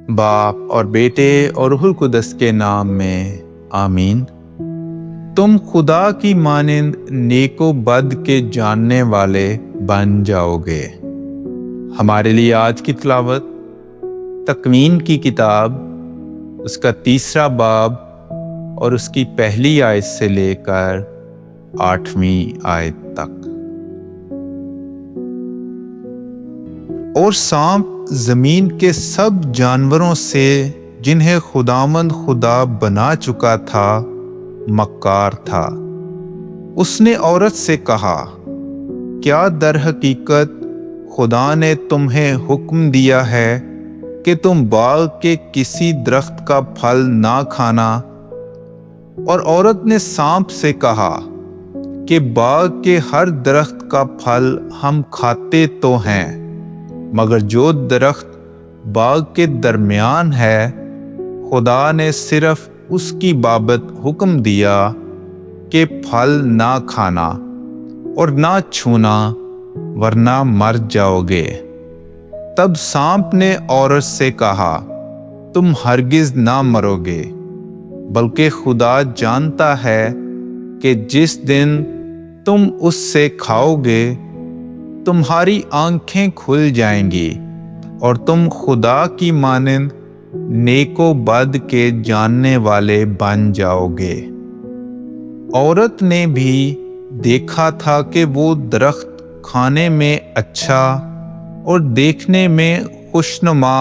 باپ اور بیٹے اور روح القدس کے نام میں آمین۔ تم خدا کی مانند نیک و بد کے جاننے والے بن جاؤ گے۔ ہمارے لیے آج کی تلاوت تکوین کی کتاب، اس کا 3 باب اور اس کی پہلی آیت سے لے کر 8ویں آیت تک۔ اور سانپ زمین کے سب جانوروں سے جنہیں خداوند خدا بنا چکا تھا مکار تھا۔ اس نے عورت سے کہا، کیا در حقیقت خدا نے تمہیں حکم دیا ہے کہ تم باغ کے کسی درخت کا پھل نہ کھانا؟ اور عورت نے سانپ سے کہا کہ باغ کے ہر درخت کا پھل ہم کھاتے تو ہیں، مگر جو درخت باغ کے درمیان ہے خدا نے صرف اس کی بابت حکم دیا کہ پھل نہ کھانا اور نہ چھونا ورنہ مر جاؤ گے۔ تب سانپ نے عورت سے کہا، تم ہرگز نہ مرو گے، بلکہ خدا جانتا ہے کہ جس دن تم اس سے کھاؤ گے تمہاری آنکھیں کھل جائیں گی اور تم خدا کی مانند نیک و بد کے جاننے والے بن جاؤ گے۔ عورت نے بھی دیکھا تھا کہ وہ درخت کھانے میں اچھا اور دیکھنے میں خوشنما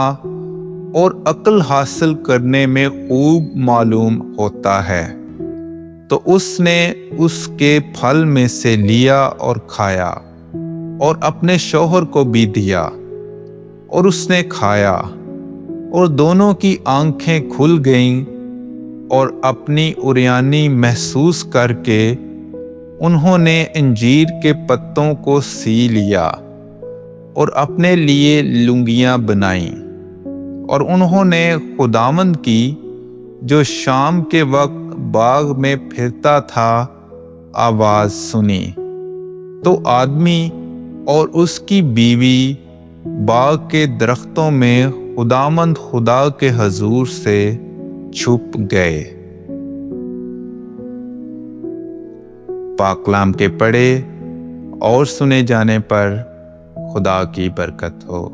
اور عقل حاصل کرنے میں خوب معلوم ہوتا ہے، تو اس نے اس کے پھل میں سے لیا اور کھایا اور اپنے شوہر کو بھی دیا، اور اس نے کھایا اور دونوں کی آنکھیں کھل گئیں، اور اپنی عریانی محسوس کر کے انہوں نے انجیر کے پتوں کو سی لیا اور اپنے لیے لنگیاں بنائیں، اور انہوں نے خداوند کی جو شام کے وقت باغ میں پھرتا تھا آواز سنی، تو آدمی اور اس کی بیوی باغ کے درختوں میں خداوند خدا کے حضور سے چھپ گئے۔ پاک کلام کے پڑھے اور سنے جانے پر خدا کی برکت ہو۔